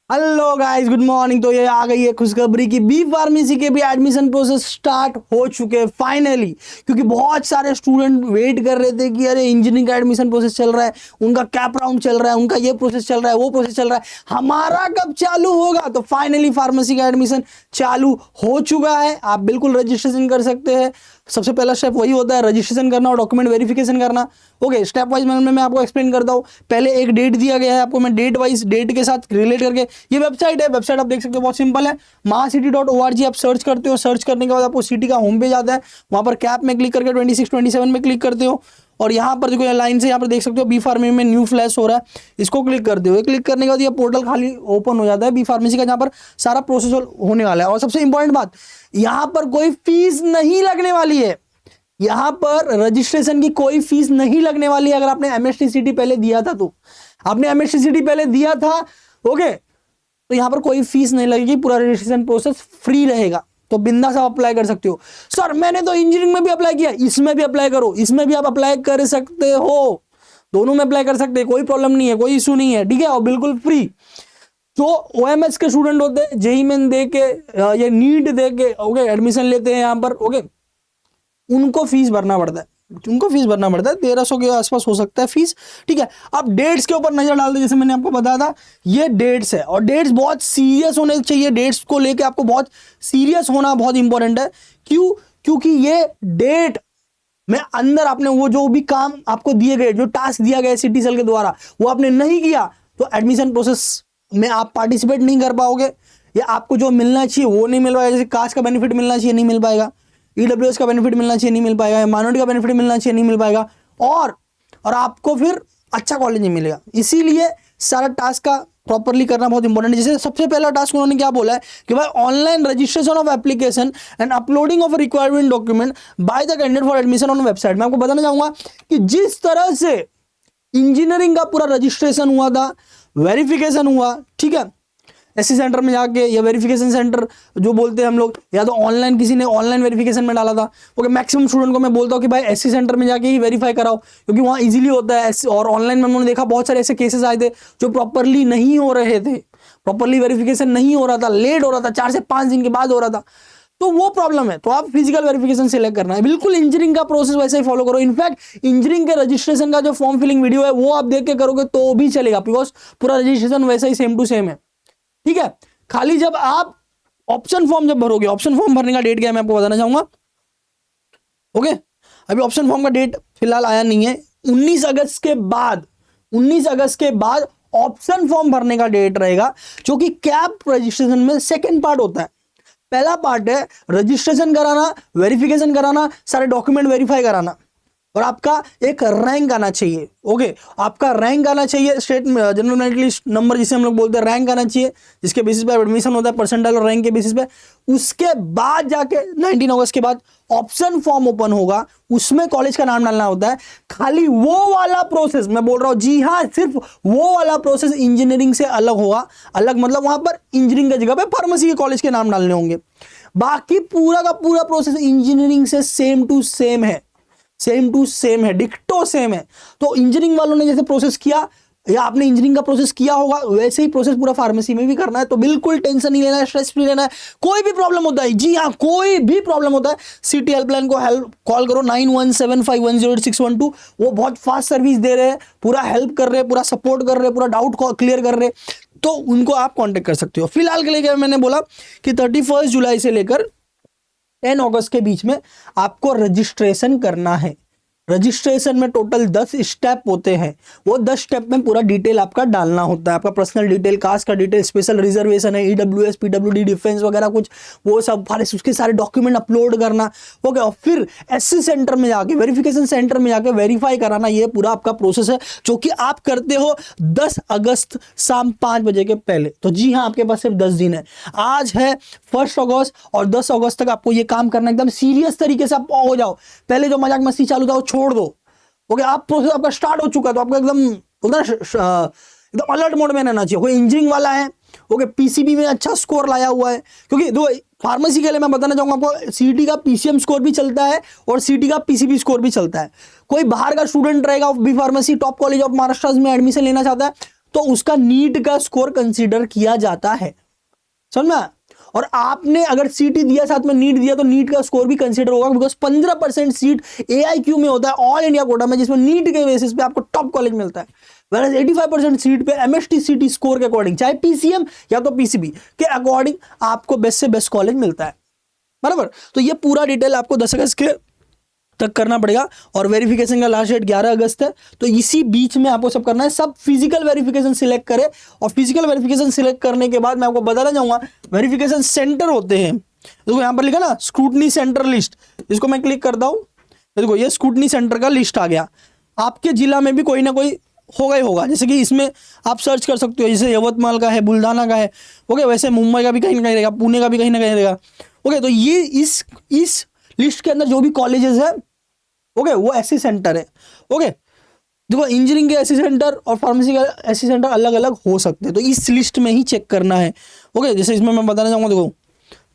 Hello guys, good morning. तो ये आ गई है खुशखबरी की बी फार्मेसी के भी एडमिशन प्रोसेस स्टार्ट हो चुके हैं फाइनली। क्योंकि बहुत सारे स्टूडेंट वेट कर रहे थे कि अरे इंजीनियरिंग का एडमिशन प्रोसेस चल रहा है, उनका कैप राउंड चल रहा है, उनका ये प्रोसेस चल रहा है, वो प्रोसेस चल रहा है, हमारा कब चालू होगा। तो फाइनली फार्मेसी का एडमिशन चालू हो चुका है। आप बिल्कुल रजिस्ट्रेशन कर सकते हैं। सबसे पहला स्टेप वही होता है, रजिस्ट्रेशन करना और डॉक्यूमेंट वेरिफिकेशन करना। ओके, स्टेप वाइज मैं आपको एक्सप्लेन करता हूँ। पहले एक डेट दिया गया है आपको, मैं डेट वाइज डेट के साथ रिलेट करके, ये वेबसाइट है, वेबसाइट आप देख सकते हो, बहुत सिंपल है। महासिटी.org आप सर्च करते हो, सर्च करने के बाद आपको सिटी का होम पेज आता है, वहां पर कैप में क्लिक करके 26 27 में क्लिक करते हो और यहाँ पर देखो लाइन से यहाँ पर देख सकते हो बी फार्मेसी में न्यू फ्लैश हो रहा है, इसको क्लिक करते हो। क्लिक करने के बाद ये पोर्टल खाली ओपन हो जाता है बी फार्मेसी का, जहाँ पर सारा प्रोसेस होने वाला है। और सबसे इंपॉर्टेंट बात, यहाँ पर कोई फीस नहीं लगने वाली है। यहां पर रजिस्ट्रेशन की कोई फीस नहीं लगने वाली है। अगर आपने एमएसटीसीटी पहले दिया था, तो आपने एमएसटीसीटी पहले दिया था, ओके, तो यहां पर कोई फीस नहीं लगेगी, पूरा रजिस्ट्रेशन प्रोसेस फ्री रहेगा। तो बिंदास आप अप्लाई कर सकते हो। सर मैंने तो इंजीनियरिंग में भी अप्लाई किया, इसमें भी अप्लाई करो, इसमें भी आप अप्लाई कर सकते हो, दोनों में अप्लाई कर सकते हैं, कोई प्रॉब्लम नहीं है, कोई इशू नहीं है, ठीक है, और बिल्कुल फ्री। जो ओएमएस के स्टूडेंट होते हैं, जेईई मेन दे के ये नीट दे के ओके एडमिशन लेते हैं यहाँ पर, ओके, उनको फीस भरना पड़ता है, उनको फीस भरना पड़ता है, 1300 के आसपास हो सकता है फीस, ठीक है। अब डेट्स के ऊपर नजर डाल दो, जैसे मैंने आपको बताया था, ये डेट्स है और डेट्स बहुत सीरियस होने चाहिए। डेट्स को लेके आपको बहुत सीरियस होना बहुत इंपॉर्टेंट है। क्यों? क्योंकि ये डेट में अंदर आपने वो जो भी काम आपको दिए गए, जो टास्क दिया गया सिटी सेल के द्वारा, वो आपने नहीं किया तो एडमिशन प्रोसेस में आप पार्टिसिपेट नहीं कर पाओगे, या आपको जो मिलना चाहिए वो नहीं मिल पाएगा। जैसे कास्ट का बेनिफिट मिलना चाहिए, नहीं मिल पाएगा, ईडब्ल्यूएस का बेनिफिट मिलना चाहिए, नहीं मिल पाएगा, माइनॉरिटी का बेनिफिट मिलना चाहिए, नहीं मिल पाएगा, और आपको फिर अच्छा कॉलेज नहीं मिलेगा। इसीलिए सारा टास्क का प्रॉपरली करना बहुत इंपॉर्टेंट है। जैसे सबसे पहला टास्क उन्होंने क्या बोला है कि भाई online registration of application and uploading of requirement document by the candidate for admission on website. मैं आपको बताना चाहूंगा कि जिस तरह से इंजीनियरिंग का पूरा रजिस्ट्रेशन हुआ था, वेरिफिकेशन हुआ, ठीक है, एससी सेंटर में जाके, या वेरिफिकेशन सेंटर जो बोलते हैं हम लोग, या तो ऑनलाइन किसी ने ऑनलाइन वेरिफिकेशन में डाला था, ओके, मैक्सिमम स्टूडेंट को मैं बोलता हूँ कि भाई एससी सेंटर में जाके ही वेरीफाई कराओ, क्योंकि वहाँ इजीली होता है। और ऑनलाइन में हमने देखा बहुत सारे ऐसे केसेस आए थे जो प्रॉपरली नहीं हो रहे थे, प्रॉपरली वेरिफिकेशन नहीं हो रहा था, लेट हो रहा था, 4 से 5 दिन के बाद हो रहा था, तो वो प्रॉब्लम है। तो आप फिजिकल वेरिफिकेशन सिलेक्ट करना है, बिल्कुल इंजीनियरिंग का प्रोसेस वैसे ही फॉलो करो। इनफैक्ट इंजीनियरिंग के रजिस्ट्रेशन का जो फॉर्म फिलिंग वीडियो है वो आप देख के करोगे तो भी चलेगा, बिकॉज पूरा रजिस्ट्रेशन वैसा ही सेम टू सेम है, ठीक है। खाली जब आप ऑप्शन फॉर्म जब भरोगे, ऑप्शन फॉर्म भरने का डेट क्या है मैं आपको बताना चाहूंगा, ओके। अभी ऑप्शन फॉर्म का डेट फिलहाल आया नहीं है, 19 अगस्त के बाद, 19 अगस्त के बाद ऑप्शन फॉर्म भरने का डेट रहेगा, जो कि कैप रजिस्ट्रेशन में सेकंड पार्ट होता है। पहला पार्ट है रजिस्ट्रेशन कराना, वेरिफिकेशन कराना, सारे डॉक्यूमेंट वेरीफाई कराना, और आपका एक रैंक आना चाहिए, ओके, आपका रैंक आना चाहिए, state general merit list number जिसे हम लोग बोलते हैं, रैंक आना चाहिए, जिसके बेसिस पे एडमिशन होता है, परसेंटाइल और रैंक के बेसिस पे। उसके बाद जाके 19 अगस्त के बाद ऑप्शन फॉर्म ओपन होगा, उसमें कॉलेज का नाम डालना होता है। खाली वो वाला प्रोसेस मैं बोल रहा हूं, जी हाँ, सिर्फ वो वाला प्रोसेस इंजीनियरिंग से अलग होगा। अलग मतलब वहां पर इंजीनियरिंग की जगह पे फार्मेसी के कॉलेज के नाम डालने होंगे। बाकी पूरा का पूरा प्रोसेस इंजीनियरिंग से सेम टू सेम है, सेम टू सेम है, डिक्टो सेम है। तो इंजीनियरिंग वालों ने जैसे प्रोसेस किया, या आपने इंजीनियरिंग का प्रोसेस किया होगा, वैसे ही प्रोसेस पूरा फार्मेसी में भी करना है। तो बिल्कुल टेंशन नहीं लेना है, स्ट्रेस फ्री लेना है। कोई भी प्रॉब्लम होता है, जी हाँ, कोई भी प्रॉब्लम होता है, सिटी हेल्पलाइन को हेल्प कॉल करो, 9175108612। वो बहुत फास्ट सर्विस दे रहे हैं, पूरा हेल्प कर रहे हैं, पूरा सपोर्ट कर रहे हैं, पूरा डाउट क्लियर कर रहे हैं, तो उनको आप कॉन्टेक्ट कर सकते हो। फिलहाल के लिए मैंने बोला कि 31 जुलाई से लेकर 10 अगस्त के बीच में आपको रजिस्ट्रेशन करना है। रजिस्ट्रेशन में टोटल 10 स्टेप होते हैं, वो 10 स्टेप में पूरा डिटेल आपका डालना होता है, आपका पर्सनल डिटेल, कास्ट का डिटेल, स्पेशल रिजर्वेशन है, ईडब्ल्यूएस, पीडब्ल्यूडी, डिफेंस वगैरह कुछ, वो सब उसके सारे डॉक्यूमेंट अपलोड करना, ओके। और फिर एससी सेंटर में जाके, वेरिफिकेशन सेंटर में जाके वेरीफाई कराना, ये पूरा आपका प्रोसेस है, जो कि आप करते हो 10 अगस्त शाम 5 बजे के पहले। तो जी हाँ, आपके पास सिर्फ 10 दिन है। आज है 1 अगस्त और 10 अगस्त तक आपको ये काम करना, एकदम सीरियस तरीके से आप हो जाओ। पहले जो मजाक मस्ती चालू था छोड़ दो, ओके। आप प्रोसेस आपका स्टार्ट हो चुका है, तो आपको एकदम एकदम अलर्ट मोड में रहना चाहिए। कोई इंजीनियरिंग वाला है, ओके, पीसीबी में अच्छा स्कोर लाया हुआ है, क्योंकि दो फार्मेसी के लिए मैं बताना चाहूंगा आपको, सीटी का पीसीएम स्कोर भी चलता है और सीटी का पीसीबी स्कोर भी चलता है। कोई बाहर का स्टूडेंट रहेगा, B pharmacy top college of Maharashtra में एडमिशन लेना चाहता है, तो उसका नीट का स्कोर कंसीडर किया जाता है, समझ में आया? और आपने अगर सीटी दिया साथ में नीट दिया तो नीट का स्कोर भी कंसीडर होगा, बिकॉज 15% सीट एआईक्यू में होता है ऑल इंडिया कोटा में, जिसमें नीट के बेसिस पे आपको टॉप कॉलेज मिलता है। वैसे 85% सीट पे एमएसटी सीटी स्कोर के अकॉर्डिंग, चाहे पीसीएम या तो पीसीबी के अकॉर्डिंग, आपको बेस्ट से बेस्ट कॉलेज मिलता है, बराबर। तो ये पूरा डिटेल आपको 10 अगस्त के तक करना पड़ेगा, और वेरिफिकेशन का लास्ट डेट 11 अगस्त है। तो इसी बीच में आपको सब करना है, सब फिजिकल वेरिफिकेशन सिलेक्ट करें, और फिजिकल वेरिफिकेशन सिलेक्ट करने के बाद मैं आपको बताना चाहूंगा वेरिफिकेशन सेंटर होते हैं। देखो यहाँ पर लिखा ना स्क्रूटनी सेंटर लिस्ट, इसको मैं क्लिक करता हूँ, देखो ये स्क्रूटनी सेंटर का लिस्ट आ गया। आपके जिला में भी कोई ना कोई होगा ही होगा, जैसे कि इसमें आप सर्च कर सकते हो, जैसे यवतमाल का है, बुल्ढाना का है, ओके, वैसे मुंबई का भी कहीं ना कहीं रहेगा, पुणे का भी कहीं ना कहीं रहेगा, ओके। तो ये इस लिस्ट के अंदर जो भी कॉलेजेस है, ओके, वो एससी सेंटर है, ओके। देखो इंजीनियरिंग के एससी सेंटर और फार्मेसी का एससी सेंटर अलग अलग हो सकते हैं, तो इस लिस्ट में ही चेक करना है, ओके। जैसे इसमें मैं बताना चाहूँगा, देखो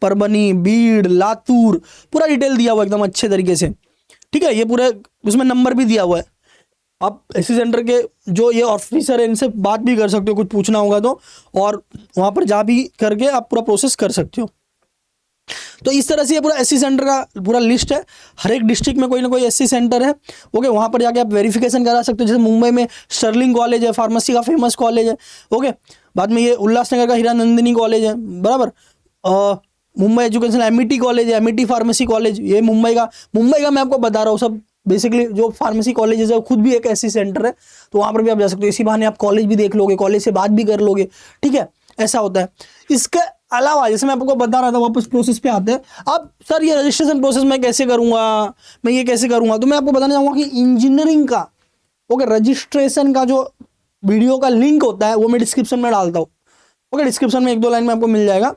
परभनी, बीड़, लातूर, पूरा डिटेल दिया हुआ एकदम अच्छे तरीके से, ठीक है। ये पूरे उसमें नंबर भी दिया हुआ है। आप एससी सेंटर के जो ये ऑफिसर है इनसे बात भी कर सकते हो, कुछ पूछना होगा तो, और वहाँ पर जा भी करके आप पूरा प्रोसेस कर सकते हो। तो इस तरह से ये पूरा एससी सेंटर का पूरा लिस्ट है, हर एक डिस्ट्रिक्ट में कोई ना कोई एससी सेंटर है, ओके। वहाँ पर जाके आप वेरिफिकेशन करा सकते हो, जैसे मुंबई में स्टर्लिंग कॉलेज है, फार्मेसी का फेमस कॉलेज है, ओके। बाद में ये उल्लासनगर का हीरानंदिनी कॉलेज है, बराबर। मुंबई एजुकेशन एमईटी कॉलेज है, एमईटी फार्मेसी कॉलेज, ये मुंबई का मैं आपको बता रहा हूँ सब। बेसिकली जो फार्मेसी कॉलेजेस है खुद भी एक एससी सेंटर है, तो वहाँ पर भी आप जा सकते हो, इसी बहाने आप कॉलेज भी देख लोगे, कॉलेज से बात भी कर लोगे, ठीक है, ऐसा होता है। इसके अलावा जैसे मैं आपको बता रहा था, वापस प्रोसेस पे आते हैं। अब सर ये रजिस्ट्रेशन प्रोसेस मैं कैसे करूंगा, मैं ये कैसे करूंगा, तो मैं आपको बताना चाहूंगा कि इंजीनियरिंग का, ओके, रजिस्ट्रेशन का जो वीडियो का लिंक होता है वो मैं डिस्क्रिप्शन में डालता हूँ, ओके। डिस्क्रिप्शन में 1-2 लाइन में आपको मिल जाएगा,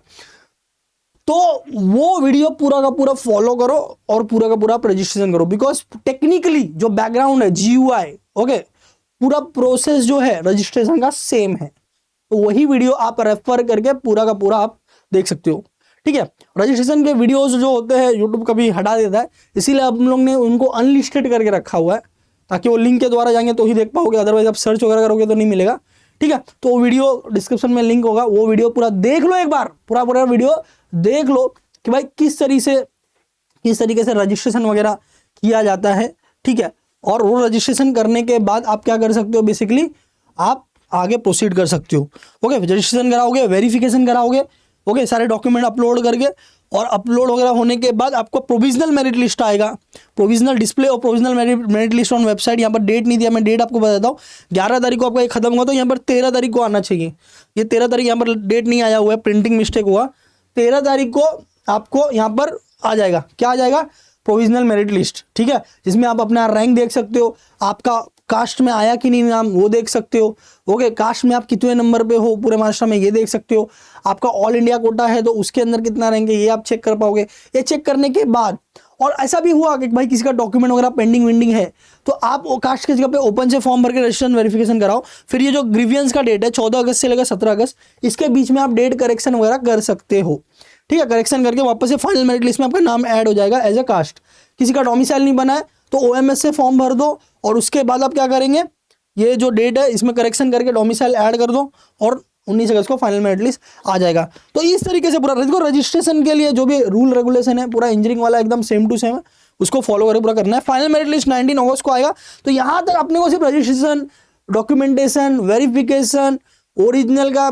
तो वो वीडियो पूरा का पूरा फॉलो करो और पूरा का पूरा रजिस्ट्रेशन करो, बिकॉज टेक्निकली जो बैकग्राउंड है GUI, ओके, पूरा प्रोसेस जो है रजिस्ट्रेशन का सेम है, तो वही वीडियो आप रेफर करके पूरा का पूरा आप देख सकते हो, ठीक है। रजिस्ट्रेशन के वीडियोस जो होते हैं यूट्यूब कभी हटा देता है, इसीलिए हम लोग ने उनको अनलिस्टेड करके रखा हुआ है, ताकि वो लिंक के द्वारा जाएंगे तो ही देख पाओगे, अदरवाइज आप सर्च वगैरह करोगे तो नहीं मिलेगा, ठीक है। तो वो वीडियो डिस्क्रिप्शन में लिंक होगा, वो वीडियो पूरा देख लो, एक बार पूरा वीडियो देख लो कि भाई किस तरीके से रजिस्ट्रेशन वगैरह किया जाता है, ठीक है। और वो रजिस्ट्रेशन करने के बाद आप क्या कर सकते हो, बेसिकली आप आगे प्रोसीड कर सकते हो, ओके। रजिस्ट्रेशन कराओगे, वेरिफिकेशन कराओगे, ओके, सारे डॉक्यूमेंट अपलोड करके, और अपलोड वगैरह होने के बाद आपको प्रोविजनल मेरिट लिस्ट आएगा, प्रोविजनल डिस्प्ले और provisional merit list on website. यहाँ पर डेट नहीं दिया, मैं डेट आपको बताता हूँ, 11 तारीख को आपका ये खत्म हुआ, तो यहाँ पर 13 तारीख को आना चाहिए, ये 13 तारीख यहाँ पर डेट नहीं आया हुआ है, प्रिंटिंग मिस्टेक हुआ, 13 तारीख को आपको यहाँ पर आ जाएगा, क्या आ जाएगा, प्रोविजनल मेरिट लिस्ट, ठीक है, जिसमें आप अपना रैंक देख सकते हो, आपका कास्ट में आया कि नहीं नाम वो देख सकते हो, ओके, कास्ट में आप कितने नंबर पे हो पूरे महाराष्ट्र में ये देख सकते हो, आपका ऑल इंडिया कोटा है तो उसके अंदर कितना रैंक है ये आप चेक कर पाओगे। ये चेक करने के बाद, और ऐसा भी हुआ कि भाई किसी का डॉक्यूमेंट वगैरह पेंडिंग वेंडिंग है, तो आप कास्ट की जगह पे ओपन से फॉर्म भर के रजिस्ट्रेशन वेरिफिकेशन कराओ। फिर ये जो ग्रीवियंस का डेट है 14 अगस्त से लेकर 17 अगस्त, इसके बीच में आप डेट करेक्शन वगैरह कर सकते हो, ठीक है। करेक्शन करके वापस से फाइनल मेरिट लिस्ट में आपका नाम ऐड हो जाएगा एज ए कास्ट। किसी का डोमिसाइल नहीं बना है तो OMS से फॉर्म भर दो, और उसके बाद आप क्या करेंगे, ये जो डेट है इसमें करेक्शन करके डोमिसाइल ऐड कर दो, और 19 अगस्त को फाइनल मेरिट लिस्ट आ जाएगा। तो इस तरीके से पूरा रजिस्ट्रेशन के लिए जो भी रूल रेगुलेशन है पूरा इंजीनियरिंग वाला एकदम सेम टू सेम है, उसको फॉलो करके पूरा करना है। फाइनल मेरिट लिस्ट 19 अगस्त को आएगा। तो यहाँ तक अपने को सिर्फ रजिस्ट्रेशन, डॉक्यूमेंटेशन, वेरिफिकेशन, ओरिजिनल का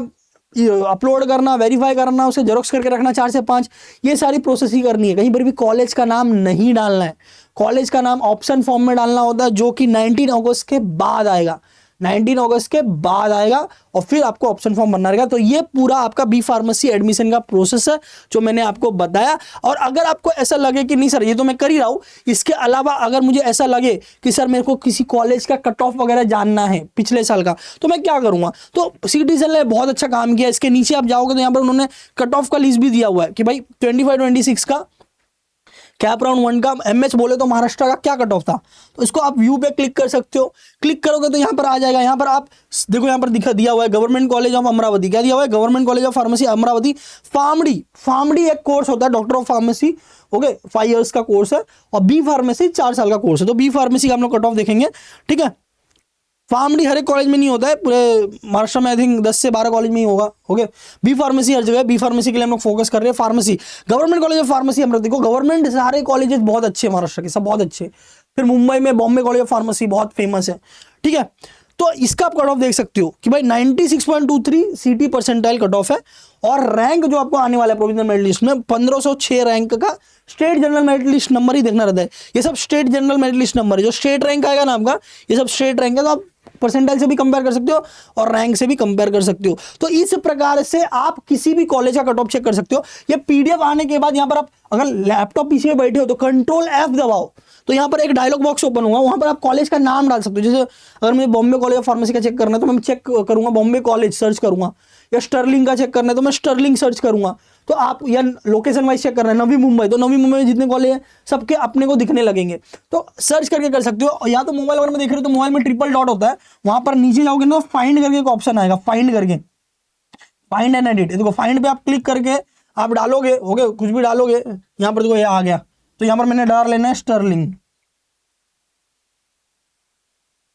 अपलोड करना, वेरीफाई करना, उसे जेरोक्स करके रखना 4 से 5, ये सारी प्रोसेस ही करनी है। कहीं पर भी कॉलेज का नाम नहीं डालना है, कॉलेज का नाम ऑप्शन फॉर्म में डालना होता है, जो कि 19 अगस्त के बाद आएगा, 19 अगस्त के बाद आएगा, और फिर आपको ऑप्शन फॉर्म भरना रहेगा। तो ये पूरा आपका बी फार्मेसी एडमिशन का प्रोसेस है जो मैंने आपको बताया। और अगर आपको ऐसा लगे कि नहीं सर ये तो मैं कर ही रहा हूँ, इसके अलावा अगर मुझे ऐसा लगे कि सर मेरे को किसी कॉलेज का कट ऑफ वगैरह जानना है पिछले साल का, तो मैं क्या करूँगा, तो सिटीजन ने बहुत अच्छा काम किया। इसके नीचे आप जाओगे तो यहाँ पर उन्होंने कट ऑफ का लिस्ट भी दिया हुआ है कि भाई 25-26 का कैप राउंड 1 का MH बोले तो महाराष्ट्र का क्या कट ऑफ था। तो इसको आप व्यू पे क्लिक कर सकते हो, क्लिक करोगे तो यहाँ पर आ जाएगा। यहाँ पर आप देखो, यहाँ पर दिया हुआ है गवर्नमेंट कॉलेज ऑफ अमरावती, क्या दिया हुआ है, government college of pharmacy Amravati, PharmD एक कोर्स होता है doctor of pharmacy, okay, 5 years का कोर्स है, और बी फार्मेसी 4 साल का कोर्स है। तो बी फार्मेसी का हम लोग कट ऑफ देखेंगे, ठीक है। फार्मडी हर एक कॉलेज में नहीं होता है, पूरे महाराष्ट्र में आई थिंक 10 से 12 कॉलेज में ही होगा। ओके, बी फार्मेसी हर जगह, बी फार्मेसी के लिए हम लोग फोकस कर रहे हैं। Pharmacy, government college of pharmacy हम लोग देखो, गवर्नमेंट सारे कॉलेजेस बहुत अच्छे हैं महाराष्ट्र के, सब बहुत अच्छे। फिर मुंबई में बॉम्बे कॉलेज ऑफ फार्मेसी बहुत फेमस है, ठीक है। तो इसका आप कट ऑफ देख सकते हो कि भाई 96.23 सीटी परसेंटाइल कट ऑफ है, और रैंक जो आपको आने वाला है प्रोविजनल मेरिट लिस्ट में 1506 रैंक का state general merit list number ही देखना रहता है। ये सब state general merit list number है, जो स्टेट रैंक आएगा ना आपका, ये सब स्टेट रैंक है, तो आप परसेंटाइल से भी कंपेयर कर सकते हो और रैंक से भी कंपेयर कर सकते हो। तो इस प्रकार से आप किसी भी कॉलेज का कट ऑफ चेक कर सकते हो। ये पीडीएफ आने के बाद यहाँ पर आप अगर लैपटॉप पीसी में बैठे हो तो कंट्रोल एफ दबाओ, तो यहाँ पर एक डायलॉग बॉक्स ओपन होगा, वहां पर आप कॉलेज का नाम डाल सकते हो। जैसे अगर मुझे बॉम्बे कॉलेज ऑफ फार्मेसी का चेक करना है तो मैं चेक करूंगा बॉम्बे कॉलेज सर्च करूंगा, या स्टर्लिंग का चेक करना है तो मैं स्टर्लिंग सर्च करूंगा। तो आप, या लोकेशन वाइज चेक करना है नवी मुंबई, तो नवी मुंबई में जितने कॉलेज हैं सबके अपने को दिखने लगेंगे, तो सर्च करके कर सकते हो। या तो मोबाइल अगर में देख रहे हो तो मोबाइल में ट्रिपल डॉट होता है, वहां पर नीचे जाओगे ना फाइंड करके एक ऑप्शन आएगा, फाइंड करके, फाइंड एंड एडिट। देखो फाइंड पे आप क्लिक करके आप डालोगे, हो गए कुछ भी डालोगे, यहाँ पर देखो ये आ गया, तो यहाँ पर मैंने डाल लेना है स्टर्लिंग,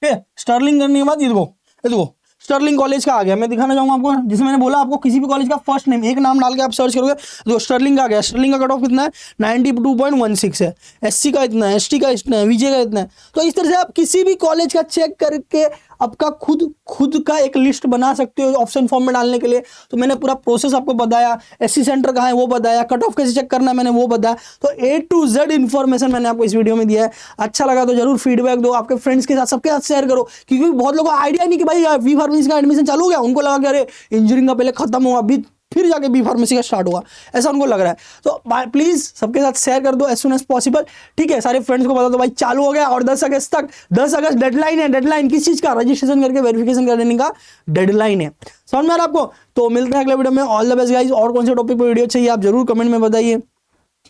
ठीक है। स्टर्लिंग करने के बाद ये देखो स्टर्लिंग कॉलेज का आ गया। मैं दिखाना चाहूंगा आपको, जिसमें मैंने बोला आपको किसी भी कॉलेज का फर्स्ट नेम, एक नाम डाल के आप सर्च करोगे तो स्टर्लिंग का आ गया। स्टर्लिंग का कट ऑफ कितना है 92.16 है, एससी का इतना है, एसटी का इतना है, विजय का इतना है। तो इस तरह से आप किसी भी कॉलेज का चेक करके आपका खुद का एक लिस्ट बना सकते हो ऑप्शन फॉर्म में डालने के लिए। तो मैंने पूरा प्रोसेस आपको बताया, एससी सेंटर कहाँ है वो बताया, कट ऑफ कैसे चेक करना है मैंने वो बताया। तो A to Z इन्फॉर्मेशन मैंने आपको इस वीडियो में दिया है। अच्छा लगा तो जरूर फीडबैक दो, आपके फ्रेंड्स के साथ सबके साथ शेयर करो, क्योंकि बहुत लोगों को आइडिया नहीं कि भाई बी फार्मेसी का एडमिशन चालू हो गया, उनको लगा कि अरे इंजीनियरिंग का पहले खत्म हुआ, अभी फिर जाके बी फार्मेसी का स्टार्ट होगा, ऐसा उनको लग रहा है। तो प्लीज सबके साथ शेयर कर दो एज सुन एज पॉसिबल, ठीक है। सारे फ्रेंड्स को बता दो भाई चालू हो गया, और 10 अगस्त तक, 10 अगस्त डेडलाइन है। डेडलाइन किस चीज का? रजिस्ट्रेशन करके वेरिफिकेशन करने का डेडलाइन है। समझ में आ रहा है आपको? तो मिलते हैं अगले वीडियो में। All the best guys. और कौन से टॉपिक पर वीडियो चाहिए आप जरूर कमेंट में बताइए।